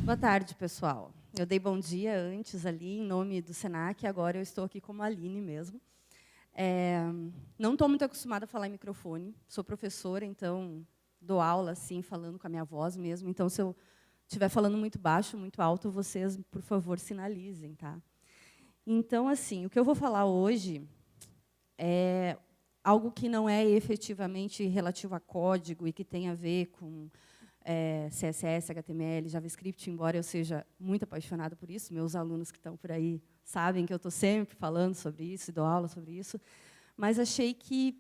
Boa tarde, pessoal. Eu dei bom dia antes ali, em nome do Senac, agora eu estou aqui como Aline mesmo. Não estou muito acostumada a falar em microfone, sou professora, então dou aula assim, falando com a minha voz mesmo. Então, se eu estiver falando muito baixo, muito alto, vocês, por favor, sinalizem, tá? Então, assim, o que eu vou falar hoje é algo que não é efetivamente relativo a código e que tem a ver com CSS, HTML, JavaScript, embora eu seja muito apaixonada por isso, meus alunos que estão por aí sabem que eu estou sempre falando sobre isso, e dou aula sobre isso, mas achei que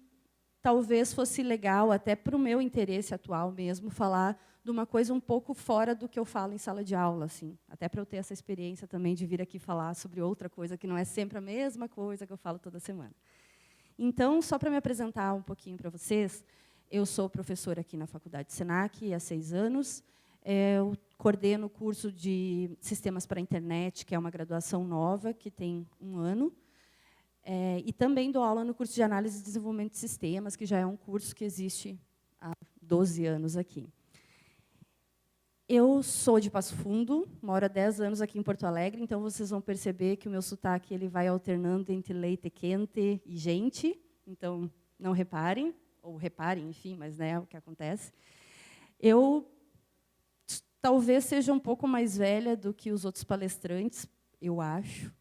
talvez fosse legal, até para o meu interesse atual mesmo, falar de uma coisa um pouco fora do que eu falo em sala de aula, assim, até para eu ter essa experiência também de vir aqui falar sobre outra coisa que não é sempre a mesma coisa que eu falo toda semana. Então, só para me apresentar um pouquinho para vocês, eu sou professora aqui na Faculdade Senac há 6 anos. Eu coordeno o curso de Sistemas para a Internet, que é uma graduação nova, que tem 1 ano. E também dou aula no curso de Análise e Desenvolvimento de Sistemas, que já é um curso que existe há 12 anos aqui. Eu sou de Passo Fundo, moro há 10 anos aqui em Porto Alegre, então vocês vão perceber que o meu sotaque ele vai alternando entre leite quente e gente, então não reparem, ou reparem, enfim, mas é o que acontece. Eu talvez seja um pouco mais velha do que os outros palestrantes, eu acho.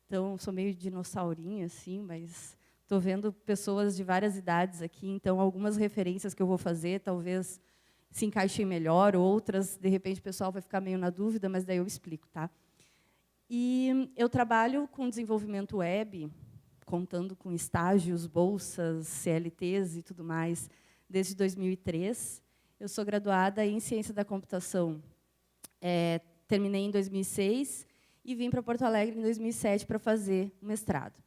Então, sou meio dinossaurinha, assim, mas estou vendo pessoas de várias idades aqui, então algumas referências que eu vou fazer talvez se encaixem melhor, outras, de repente, o pessoal vai ficar meio na dúvida, mas daí eu explico, tá? E eu trabalho com desenvolvimento web, contando com estágios, bolsas, CLTs e tudo mais, desde 2003. Eu sou graduada em Ciência da Computação. Terminei em 2006 e vim para Porto Alegre em 2007 para fazer o mestrado.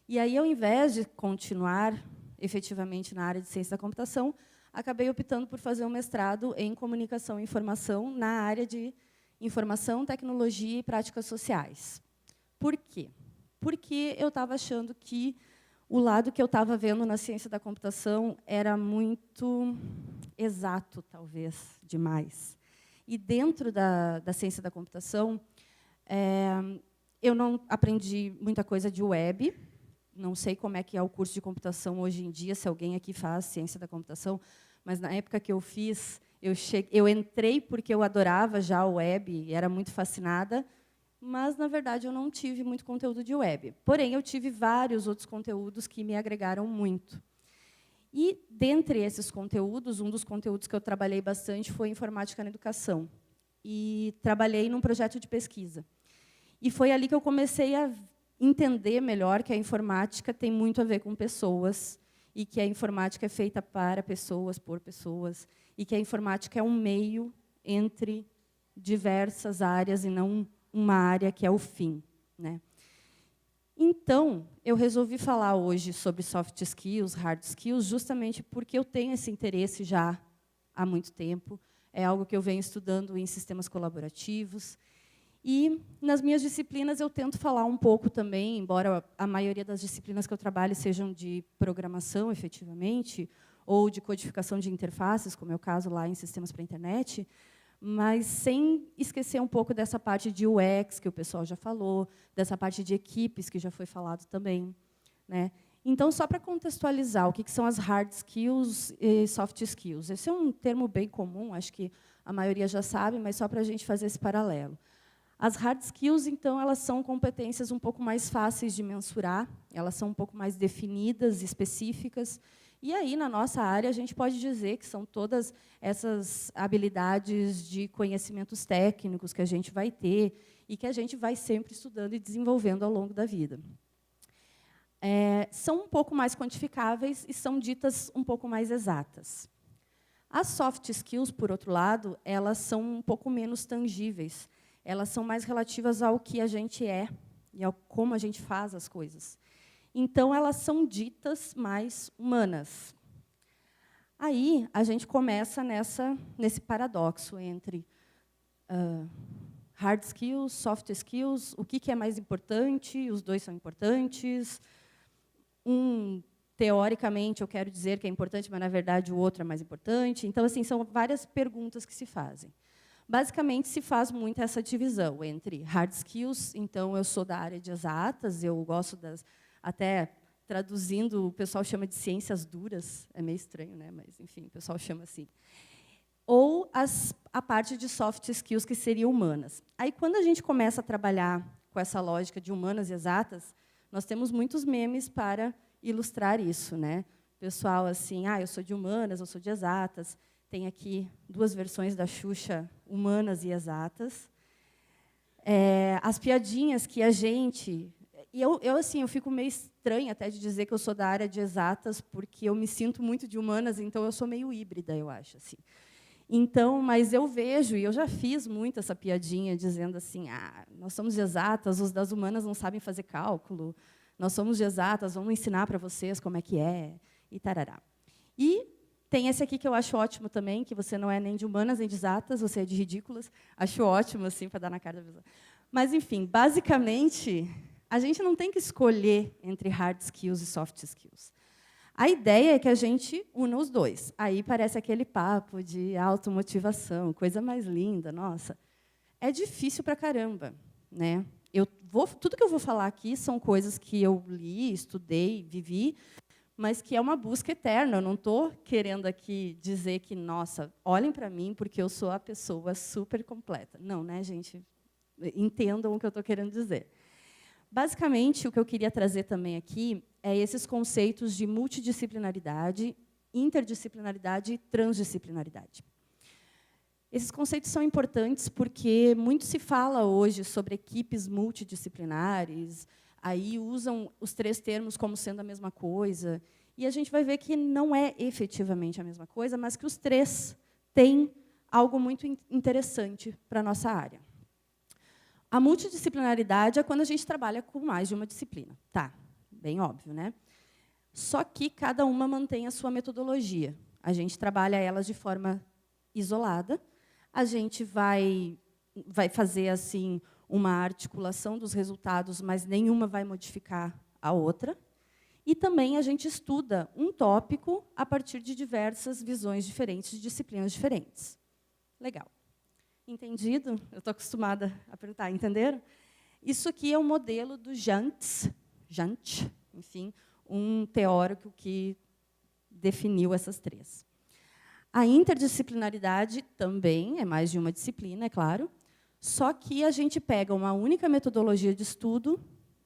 E aí, ao invés de continuar efetivamente na área de Ciência da Computação, acabei optando por fazer um mestrado em Comunicação e Informação na área de Informação, Tecnologia e Práticas Sociais. Por quê? Porque eu estava achando que o lado que eu estava vendo na ciência da computação era muito exato, talvez, demais. E dentro da ciência da computação, eu não aprendi muita coisa de web, não sei como é que é o curso de computação hoje em dia, se alguém aqui faz ciência da computação, mas na época que eu fiz, eu entrei porque eu adorava já o web, e era muito fascinada, mas, na verdade, eu não tive muito conteúdo de web. Porém, eu tive vários outros conteúdos que me agregaram muito. E, dentre esses conteúdos, um dos conteúdos que eu trabalhei bastante foi Informática na Educação. E trabalhei num projeto de pesquisa. E foi ali que eu comecei a entender melhor que a informática tem muito a ver com pessoas, e que a informática é feita para pessoas, por pessoas, e que a informática é um meio entre diversas áreas e não uma área que é o fim, né? Então, eu resolvi falar hoje sobre soft skills, hard skills, justamente porque eu tenho esse interesse já há muito tempo. É algo que eu venho estudando em sistemas colaborativos. E, nas minhas disciplinas, eu tento falar um pouco também, embora a maioria das disciplinas que eu trabalho sejam de programação, efetivamente, ou de codificação de interfaces, como é o caso lá em Sistemas para a Internet, mas sem esquecer um pouco dessa parte de UX, que o pessoal já falou, dessa parte de equipes, que já foi falado também, né? Então, só para contextualizar, o que são as hard skills e soft skills? Esse é um termo bem comum, acho que a maioria já sabe, mas só para a gente fazer esse paralelo. As hard skills, então, elas são competências um pouco mais fáceis de mensurar, elas são um pouco mais definidas, específicas. E aí, na nossa área, a gente pode dizer que são todas essas habilidades de conhecimentos técnicos que a gente vai ter e que a gente vai sempre estudando e desenvolvendo ao longo da vida. São um pouco mais quantificáveis e são ditas um pouco mais exatas. As soft skills, por outro lado, elas são um pouco menos tangíveis. Elas são mais relativas ao que a gente é e ao como a gente faz as coisas. Então, elas são ditas mais humanas. Aí, a gente começa nesse paradoxo entre hard skills, soft skills, o que é mais importante, os dois são importantes. Teoricamente, eu quero dizer que é importante, mas, na verdade, o outro é mais importante. Então, assim, são várias perguntas que se fazem. Basicamente, se faz muito essa divisão entre hard skills, então eu sou da área de exatas, eu gosto das, até traduzindo, o pessoal chama de ciências duras, é meio estranho, né? Mas, enfim, o pessoal chama assim. Ou a parte de soft skills, que seriam humanas. Aí, quando a gente começa a trabalhar com essa lógica de humanas e exatas, nós temos muitos memes para ilustrar isso, né? Pessoal assim, eu sou de humanas, eu sou de exatas. Tem aqui 2 versões da Xuxa, humanas e exatas. As piadinhas que a gente... E assim, eu fico meio estranha até de dizer que eu sou da área de exatas, porque eu me sinto muito de humanas, então eu sou meio híbrida, eu acho. Assim. Então, mas eu vejo, e eu já fiz muito essa piadinha, dizendo assim, nós somos de exatas, os das humanas não sabem fazer cálculo, nós somos de exatas, vamos ensinar para vocês como é que é, e tarará. E tem esse aqui que eu acho ótimo também, que você não é nem de humanas nem de exatas, você é de ridículas. Acho ótimo, assim, para dar na cara da pessoa. Mas, enfim, basicamente, a gente não tem que escolher entre hard skills e soft skills. A ideia é que a gente una os dois. Aí parece aquele papo de automotivação, coisa mais linda, nossa. É difícil pra caramba, né? Tudo que eu vou falar aqui são coisas que eu li, estudei, vivi, mas que é uma busca eterna. Eu não estou querendo aqui dizer que, nossa, olhem para mim porque eu sou a pessoa super completa. Não, né, gente? Entendam o que eu estou querendo dizer. Basicamente, o que eu queria trazer também aqui é esses conceitos de multidisciplinaridade, interdisciplinaridade e transdisciplinaridade. Esses conceitos são importantes porque muito se fala hoje sobre equipes multidisciplinares, aí usam os 3 termos como sendo a mesma coisa, e a gente vai ver que não é efetivamente a mesma coisa, mas que os 3 têm algo muito interessante para a nossa área. A multidisciplinaridade é quando a gente trabalha com mais de uma disciplina. Tá, bem óbvio, né? Só que cada uma mantém a sua metodologia. A gente trabalha elas de forma isolada, a gente vai fazer assim uma articulação dos resultados, mas nenhuma vai modificar a outra. E também a gente estuda um tópico a partir de diversas visões diferentes, de disciplinas diferentes. Legal. Entendido? Eu estou acostumada a perguntar, entenderam? Isso aqui é o modelo do Jantz, enfim, um teórico que definiu essas 3. A interdisciplinaridade também é mais de uma disciplina, é claro, só que a gente pega uma única metodologia de estudo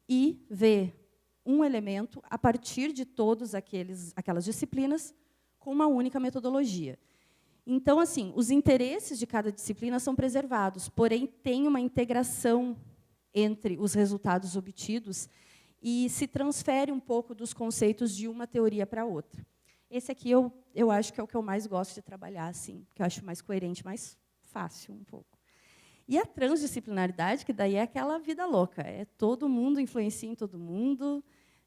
e vê um elemento a partir de todas aquelas disciplinas com uma única metodologia. Então, assim, os interesses de cada disciplina são preservados, porém, tem uma integração entre os resultados obtidos e se transfere um pouco dos conceitos de uma teoria para a outra. Esse aqui eu acho que é o que eu mais gosto de trabalhar, assim, que eu acho mais coerente, mais fácil um pouco. E a transdisciplinaridade, que daí é aquela vida louca, é todo mundo influencia em todo mundo,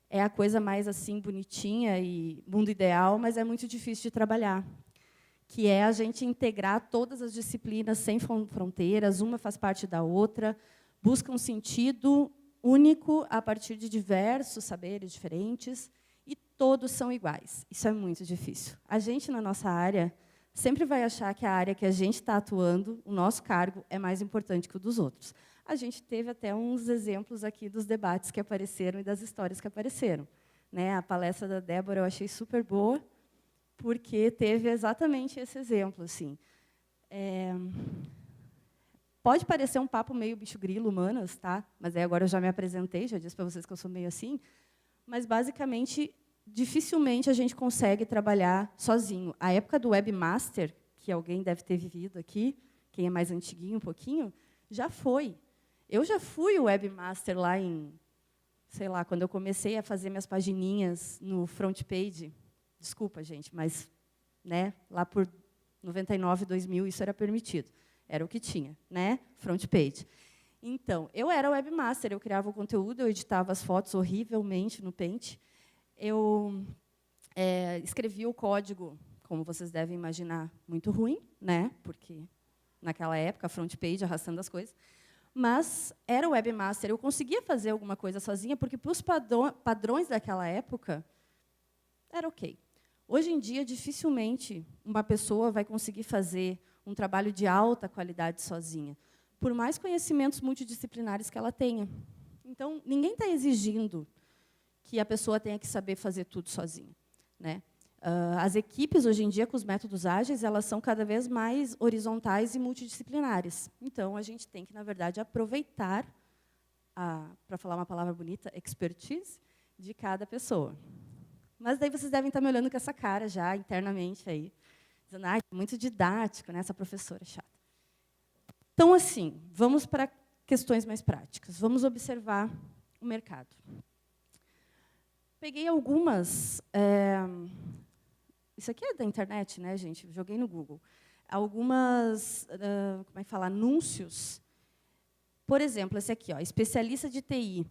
é a coisa mais assim bonitinha e mundo ideal, mas é muito difícil de trabalhar, que é a gente integrar todas as disciplinas sem fronteiras, uma faz parte da outra, busca um sentido único a partir de diversos saberes diferentes, e todos são iguais. Isso é muito difícil. A gente, na nossa área, sempre vai achar que a área que a gente está atuando, o nosso cargo, é mais importante que o dos outros. A gente teve até uns exemplos aqui dos debates que apareceram e das histórias que apareceram. Né? A palestra da Débora eu achei super boa, porque teve exatamente esse exemplo. Assim. Pode parecer um papo meio bicho-grilo, humanas, tá? Mas aí agora eu já me apresentei, já disse para vocês que eu sou meio assim, mas, basicamente, dificilmente a gente consegue trabalhar sozinho. A época do webmaster, que alguém deve ter vivido aqui, quem é mais antiguinho um pouquinho, já foi. Eu já fui o webmaster lá em, sei lá, quando eu comecei a fazer minhas pagininhas no front page. Desculpa, gente, mas né, lá por 99, 2000, isso era permitido. Era o que tinha, né? Front page. Então, eu era webmaster, eu criava o conteúdo, eu editava as fotos horrivelmente no Paint. Eu escrevia o código, como vocês devem imaginar, muito ruim, né? Porque naquela época, front page, arrastando as coisas. Mas era webmaster, eu conseguia fazer alguma coisa sozinha, porque, para os padrões daquela época, era ok. Hoje em dia, dificilmente uma pessoa vai conseguir fazer um trabalho de alta qualidade sozinha, por mais conhecimentos multidisciplinares que ela tenha. Então, ninguém está exigindo que a pessoa tenha que saber fazer tudo sozinha, né? As equipes, hoje em dia, com os métodos ágeis, elas são cada vez mais horizontais e multidisciplinares. Então, a gente tem que, na verdade, aproveitar, para falar uma palavra bonita, expertise, de cada pessoa. Mas daí vocês devem estar me olhando com essa cara já, internamente, aí, dizendo, ah, é muito didático, né, essa professora chata. Então, assim, vamos para questões mais práticas. Vamos observar o mercado. Peguei algumas... isso aqui é da internet, né, gente? Joguei no Google. Algumas, como é que fala, anúncios. Por exemplo, esse aqui, ó, especialista de TI,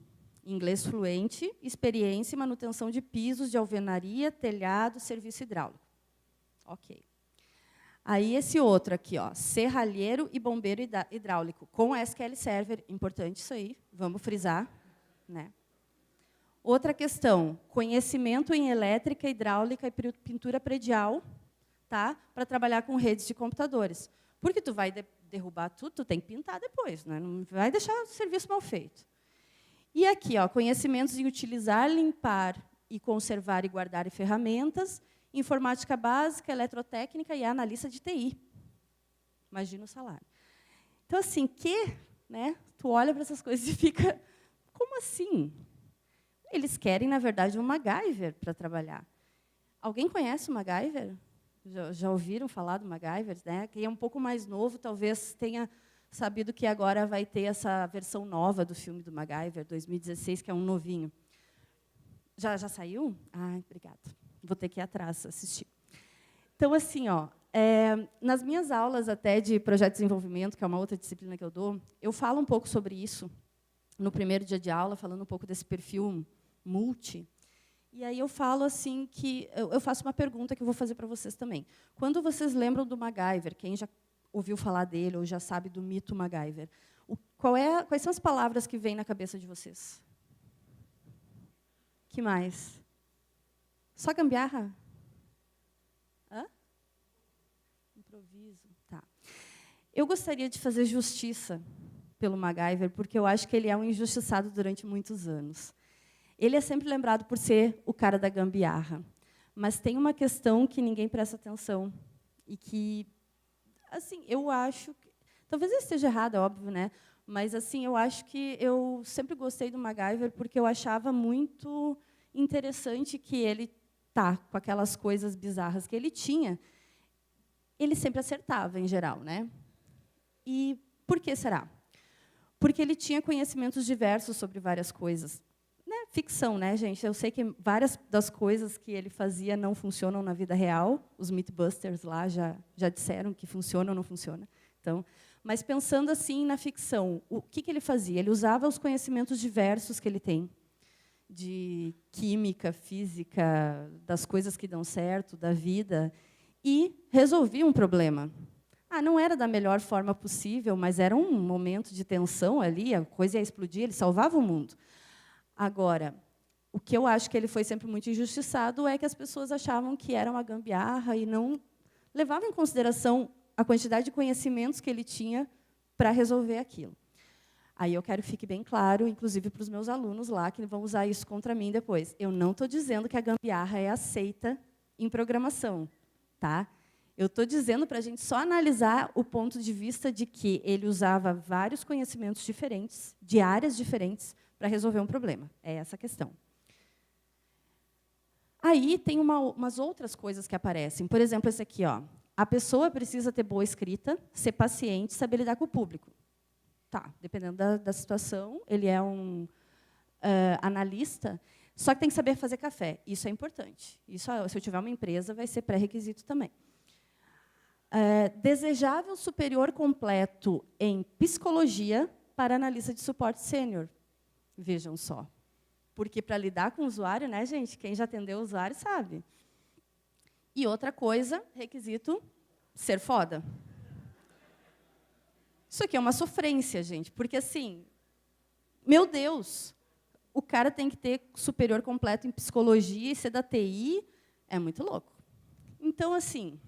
inglês fluente, experiência em manutenção de pisos de alvenaria, telhado, serviço hidráulico. Ok. Aí, esse outro aqui, ó, serralheiro e bombeiro hidráulico, com SQL Server. Importante isso aí, vamos frisar, né? Outra questão, conhecimento em elétrica, hidráulica e pintura predial, tá? Para trabalhar com redes de computadores. Porque tu vai derrubar tudo, tu tem que pintar depois, né? Não vai deixar o serviço mal feito. E aqui, ó, conhecimentos em utilizar, limpar e conservar e guardar ferramentas, informática básica, eletrotécnica e analista de TI. Imagina o salário. Então, assim, né, tu olha para essas coisas e fica, como assim? Eles querem, na verdade, um MacGyver para trabalhar. Alguém conhece o MacGyver? Já ouviram falar do MacGyver? Né? Quem é um pouco mais novo, talvez tenha sabido que agora vai ter essa versão nova do filme do MacGyver, 2016, que é um novinho. Já saiu? Ah, obrigada. Vou ter que ir atrás assistir. Então, assim, ó, nas minhas aulas até de projeto de desenvolvimento, que é uma outra disciplina que eu dou, eu falo um pouco sobre isso no primeiro dia de aula, falando um pouco desse perfil multi. E aí eu falo assim que eu faço uma pergunta que eu vou fazer para vocês também. Quando vocês lembram do MacGyver, quem já ouviu falar dele ou já sabe do mito MacGyver, quais são as palavras que vêm na cabeça de vocês? Que mais? Só gambiarra? Hã? Improviso. Tá. Eu gostaria de fazer justiça pelo MacGyver, porque eu acho que ele é um injustiçado durante muitos anos. Ele é sempre lembrado por ser o cara da gambiarra. Mas tem uma questão que ninguém presta atenção e que, assim, eu acho que, talvez eu esteja errada, óbvio, né? Mas assim, eu acho que eu sempre gostei do MacGyver porque eu achava muito interessante que ele com aquelas coisas bizarras que ele tinha, ele sempre acertava em geral, né? E por que será? Porque ele tinha conhecimentos diversos sobre várias coisas. Ficção, né, gente? Eu sei que várias das coisas que ele fazia não funcionam na vida real. Os Mythbusters lá já disseram que funciona ou não funciona. Então, mas pensando assim na ficção, o que ele fazia? Ele usava os conhecimentos diversos que ele tem de química, física, das coisas que dão certo, da vida, e resolvia um problema. Não era da melhor forma possível, mas era um momento de tensão ali, a coisa ia explodir, ele salvava o mundo. Agora, o que eu acho que ele foi sempre muito injustiçado é que as pessoas achavam que era uma gambiarra e não levavam em consideração a quantidade de conhecimentos que ele tinha para resolver aquilo. Aí eu quero que fique bem claro, inclusive para os meus alunos lá, que vão usar isso contra mim depois. Eu não estou dizendo que a gambiarra é aceita em programação, tá? Eu estou dizendo para a gente só analisar o ponto de vista de que ele usava vários conhecimentos diferentes, de áreas diferentes, para resolver um problema. É essa a questão. Aí tem umas outras coisas que aparecem. Por exemplo, esse aqui, ó. A pessoa precisa ter boa escrita, ser paciente, saber lidar com o público. Tá, dependendo da situação, ele é um analista, só que tem que saber fazer café. Isso é importante. Isso, se eu tiver uma empresa, vai ser pré-requisito também. Desejável superior completo em psicologia para analista de suporte sênior. Vejam só. Porque, para lidar com o usuário, né, gente, quem já atendeu o usuário sabe. E outra coisa, requisito, ser foda. Isso aqui é uma sofrência, gente, porque, assim, meu Deus, o cara tem que ter superior completo em psicologia e ser da TI, é muito louco. Então, assim,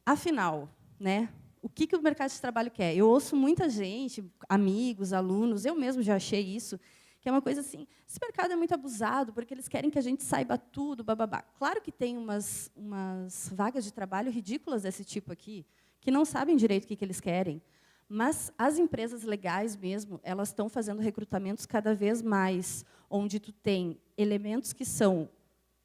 afinal, né? O que o mercado de trabalho quer? Eu ouço muita gente, amigos, alunos, eu mesmo já achei isso, que é uma coisa assim, esse mercado é muito abusado, porque eles querem que a gente saiba tudo, bababá. Claro que tem umas vagas de trabalho ridículas desse tipo aqui, que não sabem direito o que eles querem, mas as empresas legais mesmo, elas estão fazendo recrutamentos cada vez mais, onde tu tem elementos que são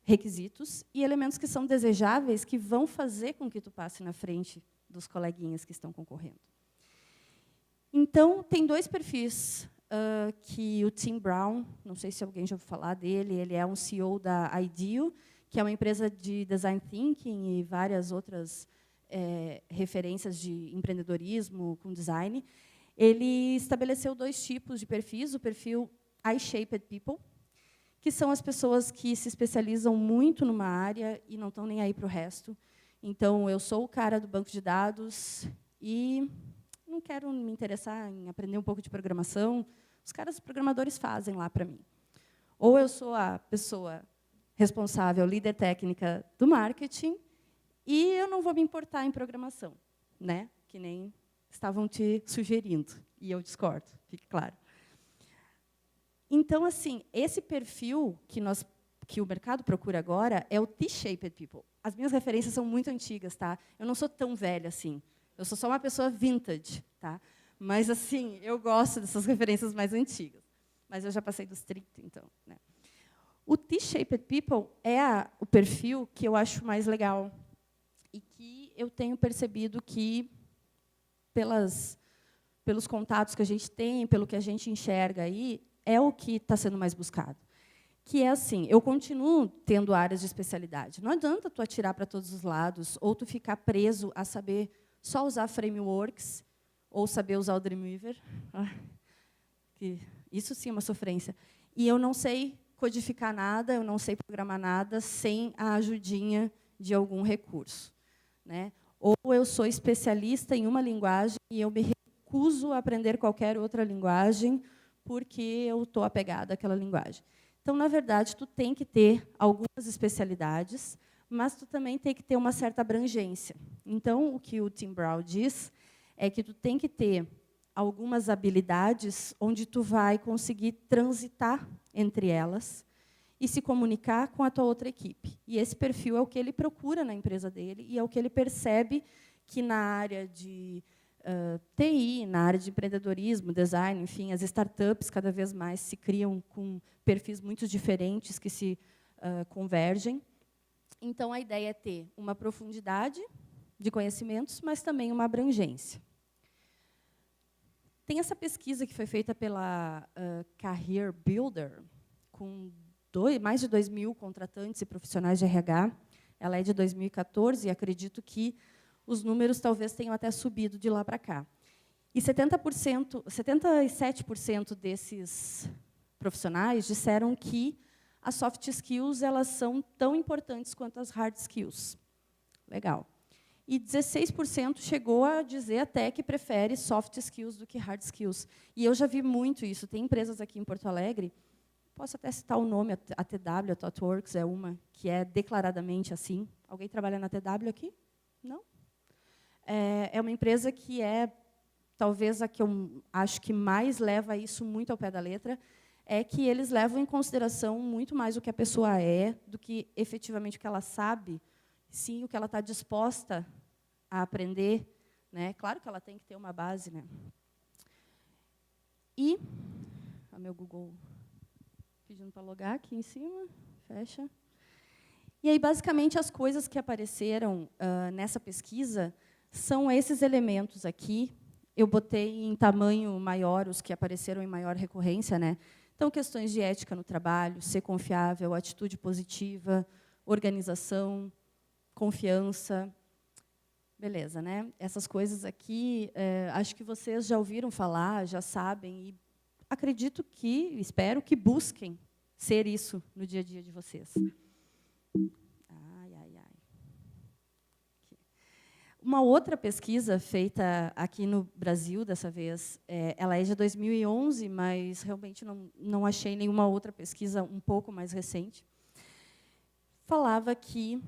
requisitos e elementos que são desejáveis, que vão fazer com que tu passe na frente dos coleguinhas que estão concorrendo. Então, tem dois perfis que o Tim Brown, não sei se alguém já ouviu falar dele, ele é um CEO da IDEO, que é uma empresa de design thinking e várias outras referências de empreendedorismo com design. Ele estabeleceu dois tipos de perfis, o perfil I-Shaped People, que são as pessoas que se especializam muito numa área e não estão nem aí para o resto. Então, eu sou o cara do banco de dados e não quero me interessar em aprender um pouco de programação. Os caras programadores fazem lá para mim. Ou eu sou a pessoa responsável, líder técnica do marketing, e eu não vou me importar em programação, né? Que nem estavam te sugerindo, e eu discordo, fique claro. Então, assim, esse perfil que o mercado procura agora é o T-shaped people. As minhas referências são muito antigas, tá? Eu não sou tão velha assim. Eu sou só uma pessoa vintage, tá? Mas, assim, eu gosto dessas referências mais antigas. Mas eu já passei dos 30, então, né? O T-shaped people é o perfil que eu acho mais legal e que eu tenho percebido que, pelos contatos que a gente tem, pelo que a gente enxerga aí, é o que está sendo mais buscado. Que é assim, eu continuo tendo áreas de especialidade. Não adianta tu atirar para todos os lados, ou tu ficar preso a saber só usar frameworks, ou saber usar o Dreamweaver. Isso sim é uma sofrência. E eu não sei codificar nada, eu não sei programar nada sem a ajudinha de algum recurso, né? Ou eu sou especialista em uma linguagem e eu me recuso a aprender qualquer outra linguagem porque eu estou apegada àquela linguagem. Então, na verdade, tu tem que ter algumas especialidades, mas tu também tem que ter uma certa abrangência. Então, o que o Tim Brown diz é que tu tem que ter algumas habilidades onde tu vai conseguir transitar entre elas e se comunicar com a tua outra equipe. E esse perfil é o que ele procura na empresa dele e é o que ele percebe que na área de TI, na área de empreendedorismo, design, enfim, as startups cada vez mais se criam com perfis muito diferentes que se convergem. Então, a ideia é ter uma profundidade de conhecimentos, mas também uma abrangência. Tem essa pesquisa que foi feita pela Career Builder, com mais de 2.000 contratantes e profissionais de RH. Ela é de 2014 e acredito que os números talvez tenham até subido de lá para cá. E 77% desses profissionais disseram que as soft skills elas são tão importantes quanto as hard skills. Legal. E 16% chegou a dizer até que prefere soft skills do que hard skills. E eu já vi muito isso. Tem empresas aqui em Porto Alegre, posso até citar o nome, a TW, a ThoughtWorks, é uma que é declaradamente assim. Alguém trabalha na TW aqui? Não? É uma empresa que é, talvez, a que eu acho que mais leva isso muito ao pé da letra, é que eles levam em consideração muito mais o que a pessoa é, do que efetivamente o que ela sabe, sim o que ela está disposta a aprender, né? Claro que ela tem que ter uma base, né? E o meu Google pedindo para logar aqui em cima, fecha. E aí, basicamente, as coisas que apareceram nessa pesquisa são esses elementos aqui. Eu botei em tamanho maior os que apareceram em maior recorrência, né? Então, questões de ética no trabalho, ser confiável, atitude positiva, organização, confiança. Beleza, né? Essas coisas aqui, acho que vocês já ouviram falar, já sabem, e acredito que, espero que busquem ser isso no dia a dia de vocês. Uma outra pesquisa feita aqui no Brasil, dessa vez, ela é de 2011, mas realmente não achei nenhuma outra pesquisa um pouco mais recente, falava que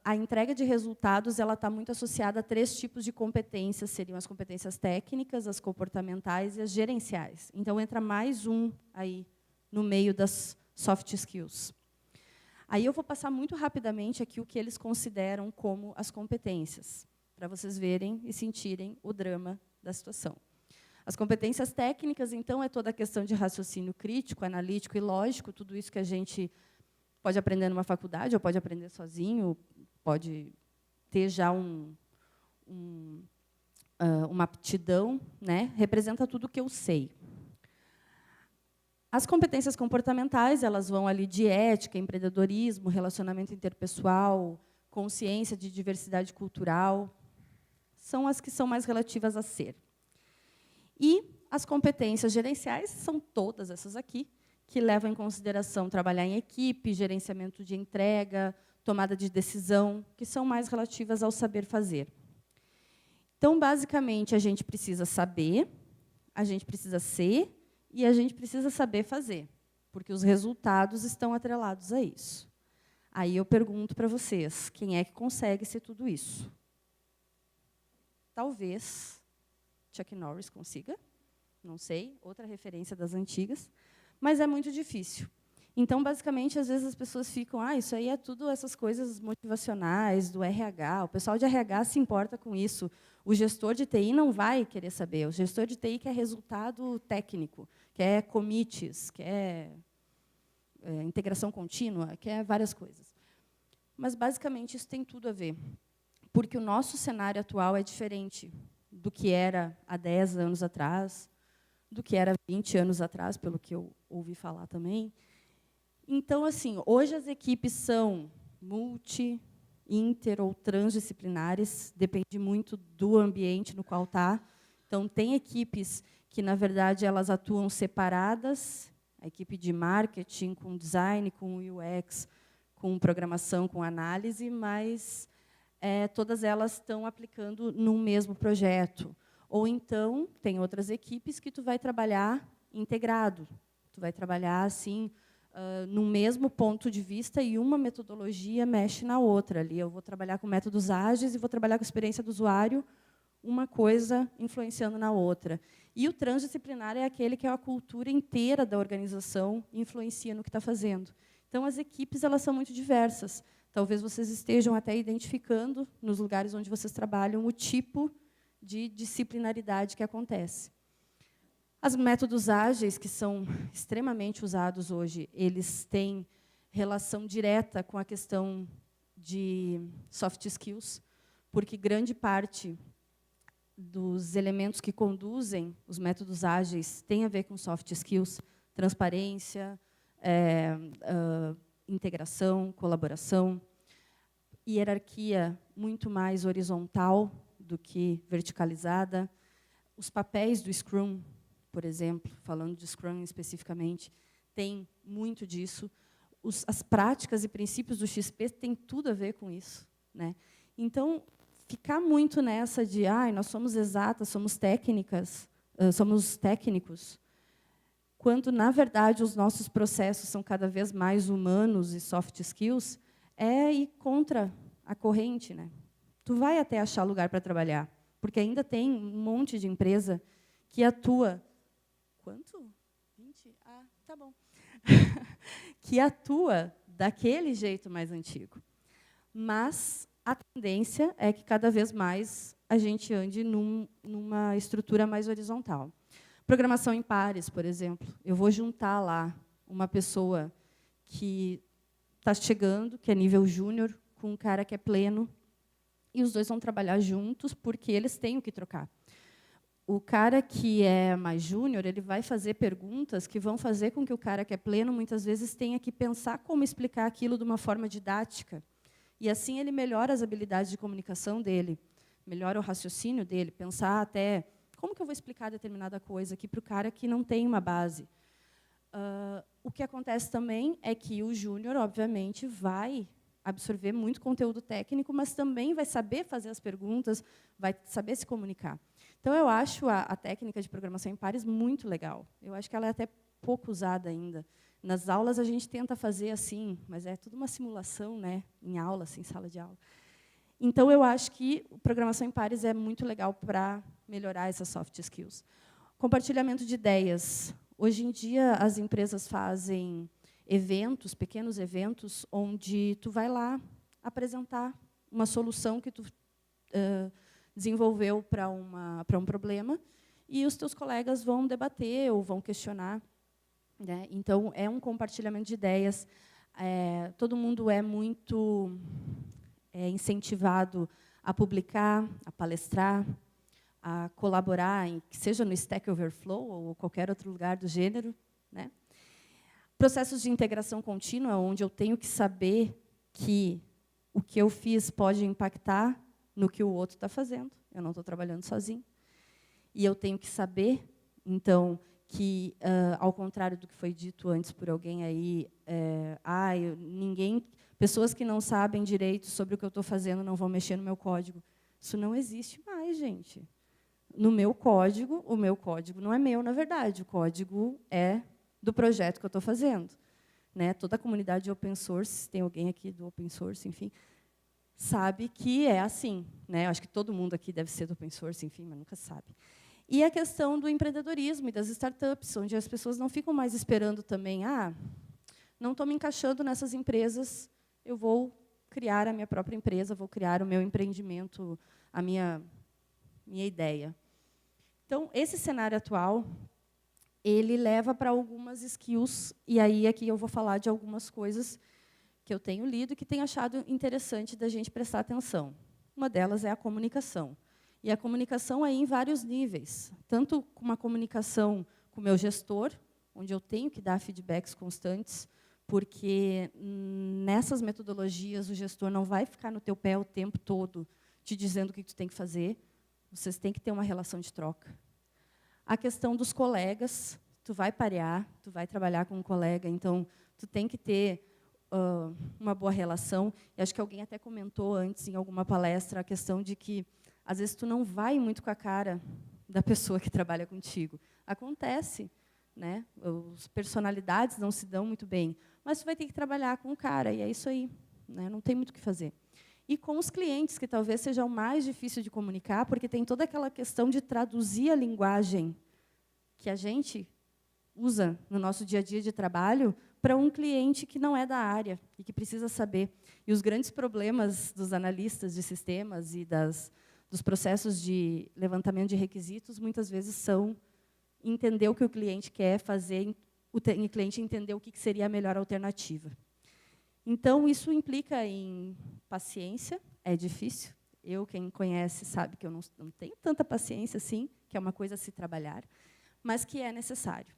a entrega de resultados ela está muito associada a 3 tipos de competências, seriam as competências técnicas, as comportamentais e as gerenciais. Então, entra mais um aí no meio das soft skills. Aí eu vou passar muito rapidamente aqui o que eles consideram como as competências, para vocês verem e sentirem o drama da situação. As competências técnicas, então, é toda a questão de raciocínio crítico, analítico e lógico, tudo isso que a gente pode aprender numa faculdade, ou pode aprender sozinho, pode ter já uma aptidão, né? Representa tudo o que eu sei. As competências comportamentais, elas vão ali de ética, empreendedorismo, relacionamento interpessoal, consciência de diversidade cultural, são as que são mais relativas a ser. E as competências gerenciais são todas essas aqui, que levam em consideração trabalhar em equipe, gerenciamento de entrega, tomada de decisão, que são mais relativas ao saber fazer. Então, basicamente, a gente precisa saber, a gente precisa ser e a gente precisa saber fazer, porque os resultados estão atrelados a isso. Aí eu pergunto para vocês, quem é que consegue ser tudo isso? Talvez Chuck Norris consiga, não sei, outra referência das antigas, mas é muito difícil. Então, basicamente, às vezes as pessoas ficam, isso aí é tudo essas coisas motivacionais do RH, o pessoal de RH se importa com isso, o gestor de TI não vai querer saber, o gestor de TI quer resultado técnico, quer commits, quer integração contínua, quer várias coisas. Mas, basicamente, isso tem tudo a ver, porque o nosso cenário atual é diferente do que era há 10 anos atrás, do que era 20 anos atrás, pelo que eu ouvi falar também. Então, assim, hoje as equipes são multi, inter ou transdisciplinares, depende muito do ambiente no qual está. Então, tem equipes que, na verdade, elas atuam separadas, a equipe de marketing, com design, com UX, com programação, com análise, mas todas elas estão aplicando num mesmo projeto. Ou então, tem outras equipes que tu vai trabalhar integrado. Tu vai trabalhar assim, no mesmo ponto de vista e uma metodologia mexe na outra. Ali eu vou trabalhar com métodos ágeis e vou trabalhar com a experiência do usuário, uma coisa influenciando na outra. E o transdisciplinar é aquele que é a cultura inteira da organização influencia no que está fazendo. Então, as equipes elas são muito diversas. Talvez vocês estejam até identificando, nos lugares onde vocês trabalham, o tipo de disciplinaridade que acontece. Os métodos ágeis, que são extremamente usados hoje, eles têm relação direta com a questão de soft skills, porque grande parte dos elementos que conduzem os métodos ágeis tem a ver com soft skills, transparência, integração, colaboração, hierarquia muito mais horizontal do que verticalizada. Os papéis do Scrum, por exemplo, falando de Scrum especificamente, tem muito disso. As práticas e princípios do XP têm tudo a ver com isso, né? Então, ficar muito nessa de nós somos exatas, somos técnicas, somos técnicos, quando, na verdade, os nossos processos são cada vez mais humanos e soft skills, é ir contra a corrente, né? Tu vai até achar lugar para trabalhar, porque ainda tem um monte de empresa que atua... Quanto? 20? Tá bom. Que atua daquele jeito mais antigo. Mas a tendência é que, cada vez mais, a gente ande numa estrutura mais horizontal. Programação em pares, por exemplo. Eu vou juntar lá uma pessoa que está chegando, que é nível júnior, com um cara que é pleno, e os dois vão trabalhar juntos, porque eles têm o que trocar. O cara que é mais júnior, ele vai fazer perguntas que vão fazer com que o cara que é pleno, muitas vezes, tenha que pensar como explicar aquilo de uma forma didática. E, assim, ele melhora as habilidades de comunicação dele, melhora o raciocínio dele, pensar até como que eu vou explicar determinada coisa aqui para o cara que não tem uma base. O que acontece também é que o júnior, obviamente, vai absorver muito conteúdo técnico, mas também vai saber fazer as perguntas, vai saber se comunicar. Então, eu acho a técnica de programação em pares muito legal. Eu acho que ela é até pouco usada ainda. Nas aulas a gente tenta fazer assim, mas é tudo uma simulação, né, em aula, assim, sala de aula. Então, eu acho que programação em pares é muito legal para melhorar essas soft skills. Compartilhamento de ideias. Hoje em dia, as empresas fazem eventos, pequenos eventos, onde tu vai lá apresentar uma solução que tu desenvolveu para um problema, e os teus colegas vão debater ou vão questionar, né? Então, é um compartilhamento de ideias. Todo mundo é muito incentivado a publicar, a palestrar, a colaborar, seja no Stack Overflow ou qualquer outro lugar do gênero, né? Processos de integração contínua, onde eu tenho que saber que o que eu fiz pode impactar no que o outro está fazendo. Eu não estou trabalhando sozinho. E eu tenho que saber, então, que, ao contrário do que foi dito antes por alguém aí, pessoas que não sabem direito sobre o que eu estou fazendo não vão mexer no meu código. Isso não existe mais, gente. No meu código, o meu código não é meu, na verdade. O código é do projeto que eu estou fazendo, né? Toda a comunidade de open source, tem alguém aqui do open source, enfim, sabe que é assim, né? Eu acho que todo mundo aqui deve ser do open source, enfim, mas nunca sabe. E a questão do empreendedorismo e das startups, onde as pessoas não ficam mais esperando também, não estou me encaixando nessas empresas, eu vou criar a minha própria empresa, vou criar o meu empreendimento, a minha ideia. Então, esse cenário atual, ele leva para algumas skills, e aí aqui eu vou falar de algumas coisas que eu tenho lido e que tenho achado interessante da gente prestar atenção. Uma delas é a comunicação. E a comunicação é em vários níveis, tanto uma comunicação com o meu gestor, onde eu tenho que dar feedbacks constantes, porque nessas metodologias o gestor não vai ficar no teu pé o tempo todo te dizendo o que tu tem que fazer. Vocês têm que ter uma relação de troca. A questão dos colegas, tu vai parear, tu vai trabalhar com um colega, então tu tem que ter uma boa relação. E acho que alguém até comentou antes, em alguma palestra, a questão de que, às vezes, tu não vai muito com a cara da pessoa que trabalha contigo. Acontece, né? As personalidades não se dão muito bem, mas tu vai ter que trabalhar com o cara, e é isso aí, né? Não tem muito o que fazer. E com os clientes, que talvez seja o mais difícil de comunicar, porque tem toda aquela questão de traduzir a linguagem que a gente usa no nosso dia a dia de trabalho para um cliente que não é da área e que precisa saber. E os grandes problemas dos analistas de sistemas e dos processos de levantamento de requisitos, muitas vezes, são entender o que o cliente quer fazer, o cliente entender o que seria a melhor alternativa. Então, isso implica em paciência, é difícil. Quem conhece, sabe que eu não tenho tanta paciência assim, que é uma coisa a se trabalhar, mas que é necessário.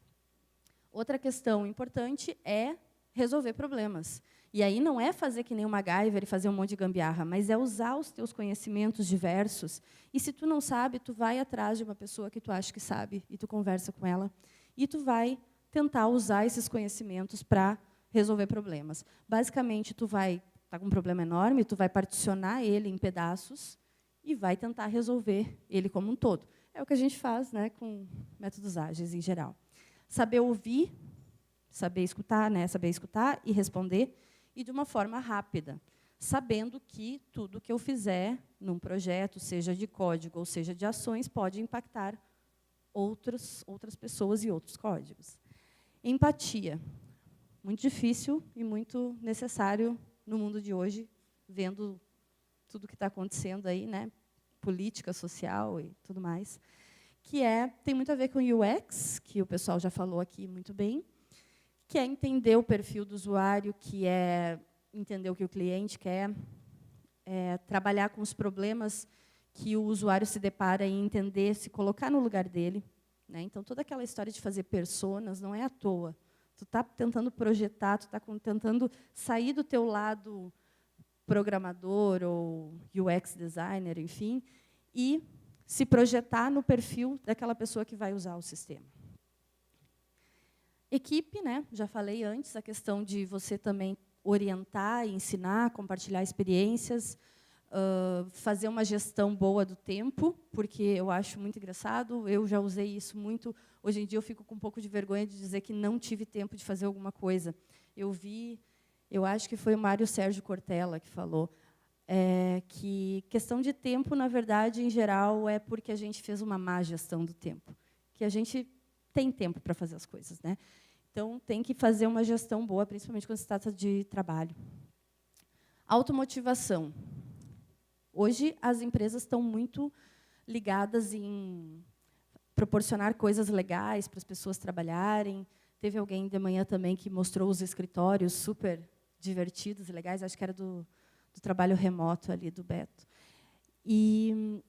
Outra questão importante é resolver problemas. E aí não é fazer que nem o MacGyver e fazer um monte de gambiarra, mas é usar os teus conhecimentos diversos. E se tu não sabe, tu vai atrás de uma pessoa que tu acha que sabe, e tu conversa com ela, e tu vai tentar usar esses conhecimentos para resolver problemas. Basicamente, tu vai estar com um problema enorme, tu vai particionar ele em pedaços e vai tentar resolver ele como um todo. É o que a gente faz, né, com métodos ágeis em geral. Saber ouvir, saber escutar e responder, e de uma forma rápida, sabendo que tudo que eu fizer num projeto, seja de código ou seja de ações, pode impactar outras pessoas e outros códigos. Empatia. Muito difícil e muito necessário no mundo de hoje, vendo tudo o que está acontecendo aí, né, política, social e tudo mais, que tem muito a ver com UX, que o pessoal já falou aqui muito bem, que é entender o perfil do usuário, que é entender o que o cliente quer, trabalhar com os problemas que o usuário se depara e entender, se colocar no lugar dele, né? Então, toda aquela história de fazer personas não é à toa. Tu está tentando projetar, tu está tentando sair do teu lado programador ou UX designer, enfim, e se projetar no perfil daquela pessoa que vai usar o sistema. Equipe, né? Já falei antes, a questão de você também orientar, ensinar, compartilhar experiências, fazer uma gestão boa do tempo, porque eu acho muito engraçado, eu já usei isso muito. Hoje em dia eu fico com um pouco de vergonha de dizer que não tive tempo de fazer alguma coisa. Eu acho que foi o Mário Sérgio Cortella que falou, que questão de tempo, na verdade, em geral, é porque a gente fez uma má gestão do tempo, que a gente tem tempo para fazer as coisas, né? Então, tem que fazer uma gestão boa, principalmente quando se trata de trabalho. Automotivação. Hoje, as empresas estão muito ligadas em proporcionar coisas legais para as pessoas trabalharem. Teve alguém de manhã também que mostrou os escritórios super divertidos e legais, acho que era do trabalho remoto ali do Beto. E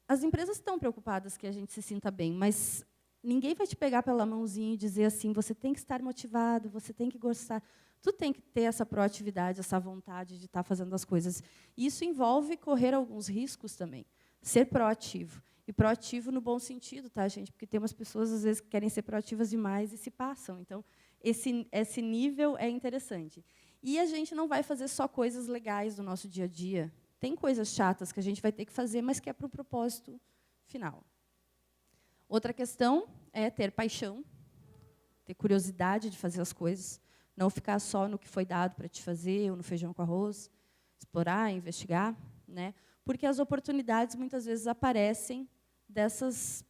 as empresas estão preocupadas que a gente se sinta bem, mas ninguém vai te pegar pela mãozinha e dizer assim, você tem que estar motivado, você tem que gostar. Tu tem que ter essa proatividade, essa vontade de estar fazendo as coisas. E isso envolve correr alguns riscos também. Ser proativo. E proativo no bom sentido, tá, gente? Porque tem umas pessoas, às vezes, que querem ser proativas demais e se passam. Então, esse nível é interessante. E a gente não vai fazer só coisas legais do nosso dia a dia. Tem coisas chatas que a gente vai ter que fazer, mas que é para o propósito final. Outra questão é ter paixão, ter curiosidade de fazer as coisas, não ficar só no que foi dado para te fazer, ou no feijão com arroz, explorar, investigar, né? Porque as oportunidades, muitas vezes, aparecem dessa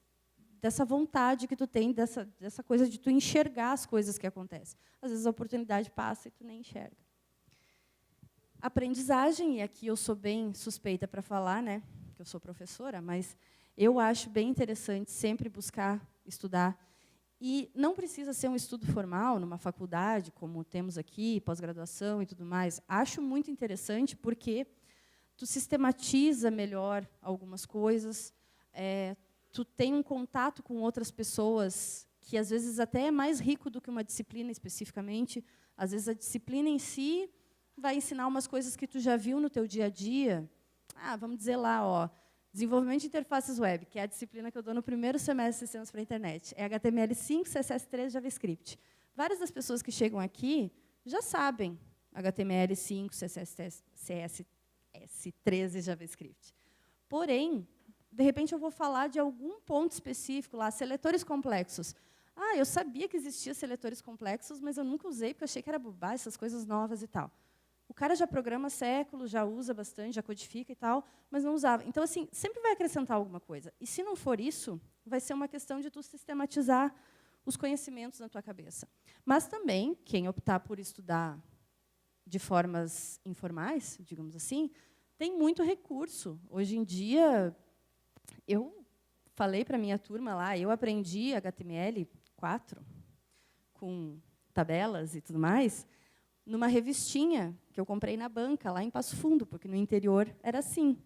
vontade que tu tem, dessa coisa de tu enxergar as coisas que acontecem. Às vezes, a oportunidade passa e tu nem enxerga. Aprendizagem, e aqui eu sou bem suspeita para falar, né? Que eu sou professora, mas eu acho bem interessante sempre buscar estudar. E não precisa ser um estudo formal, numa faculdade, como temos aqui, pós-graduação e tudo mais. Acho muito interessante porque tu sistematiza melhor algumas coisas, tu tem um contato com outras pessoas que, às vezes, até é mais rico do que uma disciplina especificamente. Às vezes, a disciplina em si vai ensinar umas coisas que tu já viu no teu dia a dia. Vamos dizer lá, ó, desenvolvimento de interfaces web, que é a disciplina que eu dou no primeiro semestre de Sistemas para a Internet. É HTML5, CSS3, JavaScript. Várias das pessoas que chegam aqui já sabem HTML5, CSS3 e JavaScript. Porém, de repente, eu vou falar de algum ponto específico lá, seletores complexos. Eu sabia que existia seletores complexos, mas eu nunca usei, porque eu achei que era bobagem, essas coisas novas e tal. O cara já programa há séculos, já usa bastante, já codifica e tal, mas não usava. Então, assim, sempre vai acrescentar alguma coisa. E, se não for isso, vai ser uma questão de tu sistematizar os conhecimentos na tua cabeça. Mas também, quem optar por estudar de formas informais, digamos assim, tem muito recurso. Hoje em dia, eu falei para a minha turma lá, eu aprendi HTML4 com tabelas e tudo mais, numa revistinha que eu comprei na banca, lá em Passo Fundo, porque no interior era assim.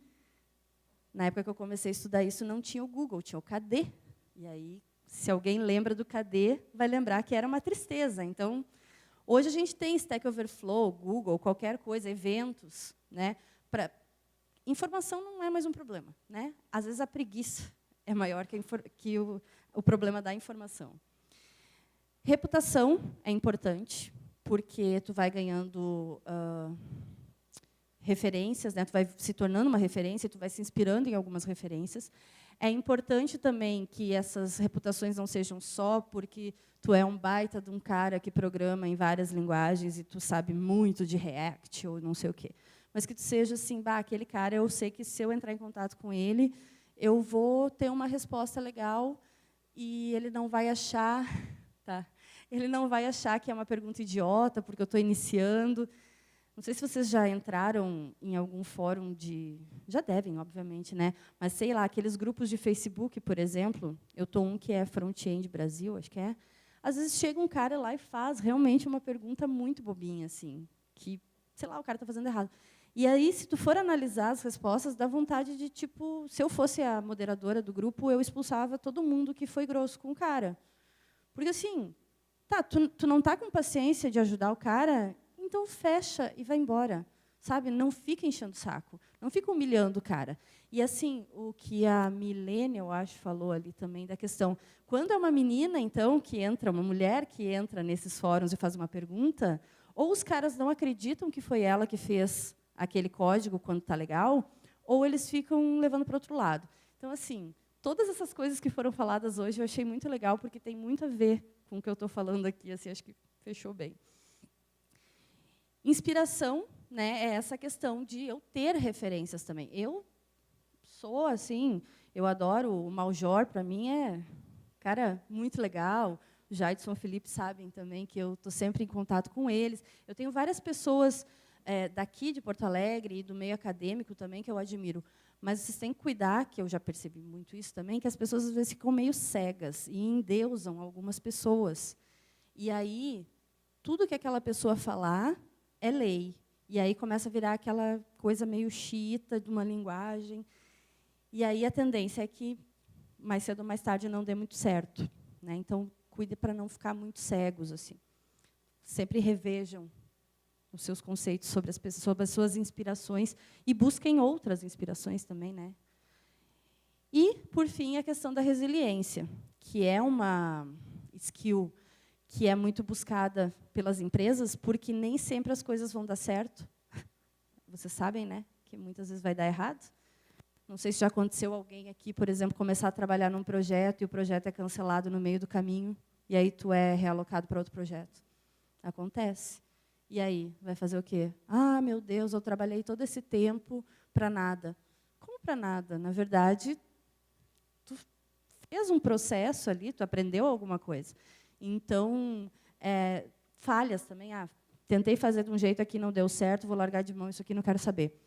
Na época que eu comecei a estudar isso, não tinha o Google, tinha o KD. E aí, se alguém lembra do KD, vai lembrar que era uma tristeza. Então, hoje a gente tem Stack Overflow, Google, qualquer coisa, eventos, né? Informação não é mais um problema, né? Às vezes a preguiça é maior que o problema da informação. Reputação é importante, porque tu vai ganhando referências, né? Tu vai se tornando uma referência, tu vai se inspirando em algumas referências. É importante também que essas reputações não sejam só porque tu é um baita de um cara que programa em várias linguagens e tu sabe muito de React ou não sei o quê. Mas que tu seja assim, aquele cara, eu sei que se eu entrar em contato com ele, eu vou ter uma resposta legal e ele não vai achar, tá? Ele não vai achar que é uma pergunta idiota, porque eu estou iniciando. Não sei se vocês já entraram em algum fórum de... Já devem, obviamente, né? Mas, sei lá, aqueles grupos de Facebook, por exemplo, eu estou um que é Front-End Brasil, acho que é. Às vezes chega um cara lá e faz realmente uma pergunta muito bobinha, assim, que, sei lá, o cara está fazendo errado. E aí, se tu for analisar as respostas, dá vontade de, tipo, se eu fosse a moderadora do grupo, eu expulsava todo mundo que foi grosso com o cara. Porque, assim, tu não está com paciência de ajudar o cara, então fecha e vai embora. Sabe? Não fica enchendo o saco. Não fica humilhando o cara. E, assim, o que a Milene, eu acho, falou ali também, da questão, quando é uma menina, então, que entra, uma mulher que entra nesses fóruns e faz uma pergunta, ou os caras não acreditam que foi ela que fez aquele código quando está legal, ou eles ficam levando para o outro lado. Então, assim, todas essas coisas que foram faladas hoje eu achei muito legal, porque tem muito a ver com o que eu estou falando aqui. Assim, acho que fechou bem. Inspiração, né, é essa questão de eu ter referências também. Eu sou assim, eu adoro o Maljor, para mim é cara muito legal. O Jadson e o Felipe sabem também que eu estou sempre em contato com eles. Eu tenho várias pessoas daqui de Porto Alegre e do meio acadêmico também que eu admiro. Mas vocês têm que cuidar, que eu já percebi muito isso também, que as pessoas às vezes ficam meio cegas e endeusam algumas pessoas. E aí, tudo que aquela pessoa falar é lei. E aí começa a virar aquela coisa meio xiita de uma linguagem. E aí a tendência é que, mais cedo ou mais tarde, não dê muito certo, né? Então, cuide para não ficar muito cegos, assim. Sempre revejam os seus conceitos sobre sobre as suas inspirações e busquem outras inspirações também, né? E, por fim, a questão da resiliência, que é uma skill que é muito buscada pelas empresas, porque nem sempre as coisas vão dar certo. Vocês sabem, né, que muitas vezes vai dar errado. Não sei se já aconteceu alguém aqui, por exemplo, começar a trabalhar num projeto e o projeto é cancelado no meio do caminho, e aí tu é realocado para outro projeto. Acontece. E aí, vai fazer o quê? Ah, meu Deus, eu trabalhei todo esse tempo para nada. Como para nada? Na verdade, tu fez um processo ali, tu aprendeu alguma coisa. Então, falhas também. Ah, tentei fazer de um jeito aqui, não deu certo, vou largar de mão, isso aqui não quero saber.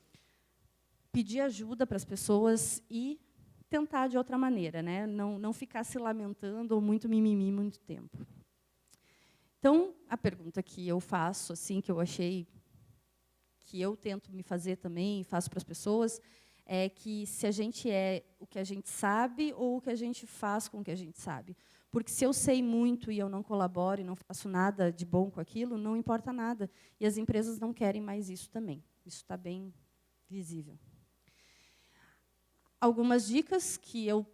Pedir ajuda para as pessoas e tentar de outra maneira, né? Não ficar se lamentando ou muito mimimi muito tempo. Então, a pergunta que eu faço, assim, que eu achei que eu tento me fazer também e faço para as pessoas, é que se a gente é o que a gente sabe ou o que a gente faz com o que a gente sabe. Porque se eu sei muito e eu não colaboro e não faço nada de bom com aquilo, não importa nada. E as empresas não querem mais isso também. Isso está bem visível. Algumas dicas que eu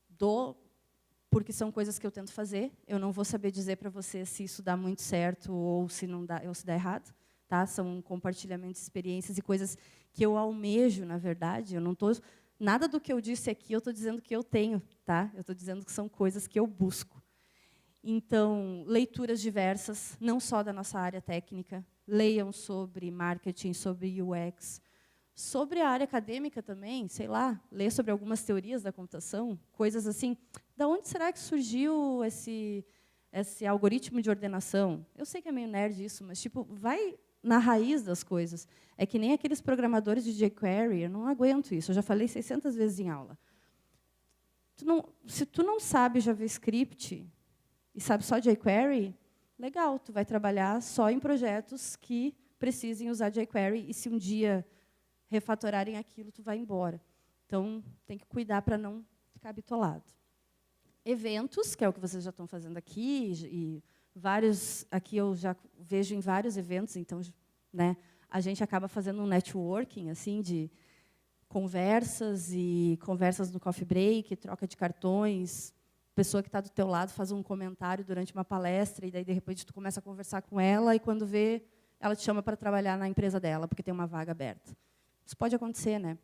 dou, porque são coisas que eu tento fazer. Eu não vou saber dizer para você se isso dá muito certo ou se não dá, ou se dá errado. Tá? São compartilhamentos de experiências e coisas que eu almejo, na verdade. Eu não estou nada do que eu disse aqui, eu estou dizendo que eu tenho, tá? Eu estou dizendo que são coisas que eu busco. Então, leituras diversas, não só da nossa área técnica. Leiam sobre marketing, sobre UX, sobre a área acadêmica também, sei lá, ler sobre algumas teorias da computação, coisas assim. Da onde será que surgiu esse algoritmo de ordenação? Eu sei que é meio nerd isso, mas tipo, vai na raiz das coisas. É que nem aqueles programadores de jQuery, eu não aguento isso, eu já falei 600 vezes em aula. Se tu não sabe JavaScript e sabe só jQuery, legal, tu vai trabalhar só em projetos que precisem usar jQuery, e se um dia refatorarem aquilo, tu vai embora. Então, tem que cuidar para não ficar bitolado. Eventos, que é o que vocês já estão fazendo aqui, e vários, aqui eu já vejo em vários eventos, então, né, a gente acaba fazendo um networking assim de conversas no coffee break, troca de cartões, pessoa que está do teu lado faz um comentário durante uma palestra e daí de repente tu começa a conversar com ela e quando vê, ela te chama para trabalhar na empresa dela porque tem uma vaga aberta. Isso pode acontecer, né?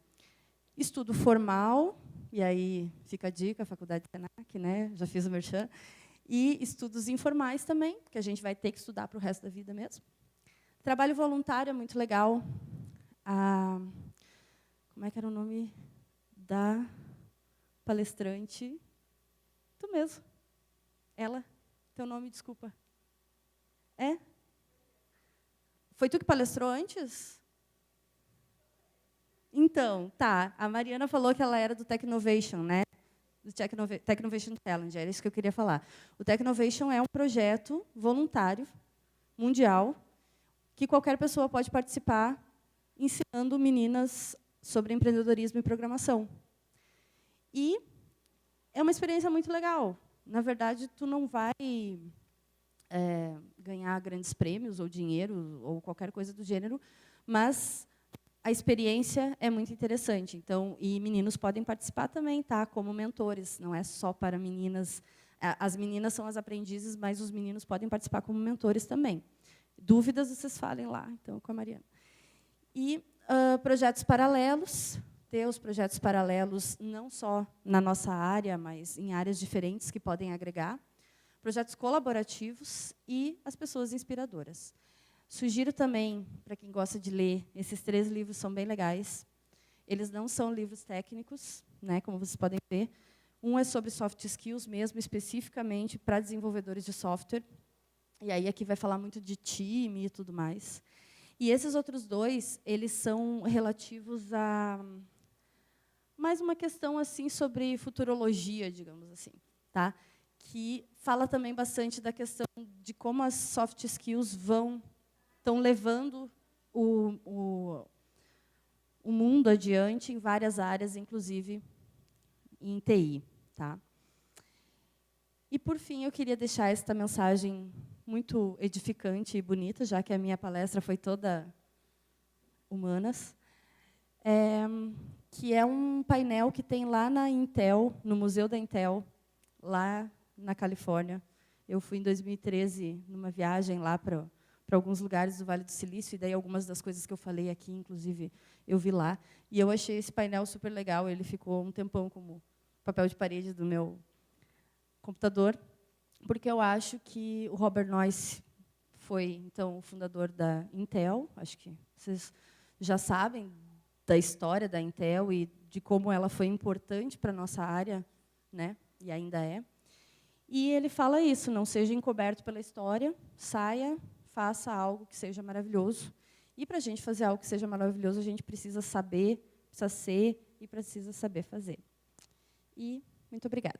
Estudo formal, e aí fica a dica, a faculdade de Senac, né? Já fiz o merchan. E estudos informais também, que a gente vai ter que estudar para o resto da vida mesmo. Trabalho voluntário é muito legal. Como é que era o nome da palestrante? Tu mesmo. Ela. Teu nome, desculpa. É? Foi tu que palestrou antes? Então, tá. A Mariana falou que ela era do Technovation, né? Do Technovation Challenge, era isso que eu queria falar. O Technovation é um projeto voluntário, mundial, que qualquer pessoa pode participar, ensinando meninas sobre empreendedorismo e programação. E é uma experiência muito legal. Na verdade, tu não vai ganhar grandes prêmios ou dinheiro ou qualquer coisa do gênero, mas a experiência é muito interessante. Então, e meninos podem participar também, tá? Como mentores. Não é só para meninas. As meninas são as aprendizes, mas os meninos podem participar como mentores também. Dúvidas, vocês falem lá, então, com a Mariana. E projetos paralelos, ter os projetos paralelos não só na nossa área, mas em áreas diferentes que podem agregar. Projetos colaborativos e as pessoas inspiradoras. Sugiro também, para quem gosta de ler, esses 3 livros são bem legais. Eles não são livros técnicos, né, como vocês podem ver. Um é sobre soft skills mesmo, especificamente para desenvolvedores de software. E aí aqui vai falar muito de time e tudo mais. E esses outros 2, eles são relativos a mais uma questão assim sobre futurologia, digamos assim, tá? Que fala também bastante da questão de como as soft skills estão levando o mundo adiante em várias áreas, inclusive em TI. Tá? E, por fim, eu queria deixar esta mensagem muito edificante e bonita, já que a minha palestra foi toda humanas, que é um painel que tem lá na Intel, no Museu da Intel, lá na Califórnia. Eu fui em 2013 numa viagem lá para alguns lugares do Vale do Silício, e daí algumas das coisas que eu falei aqui, inclusive, eu vi lá. E eu achei esse painel super legal, ele ficou um tempão como papel de parede do meu computador, porque eu acho que o Robert Noyce foi, então, o fundador da Intel. Acho que vocês já sabem da história da Intel e de como ela foi importante para a nossa área, né? E ainda é. E ele fala isso, não seja encoberto pela história, saia, faça algo que seja maravilhoso. E, para a gente fazer algo que seja maravilhoso, a gente precisa saber, precisa ser e precisa saber fazer. E muito obrigada.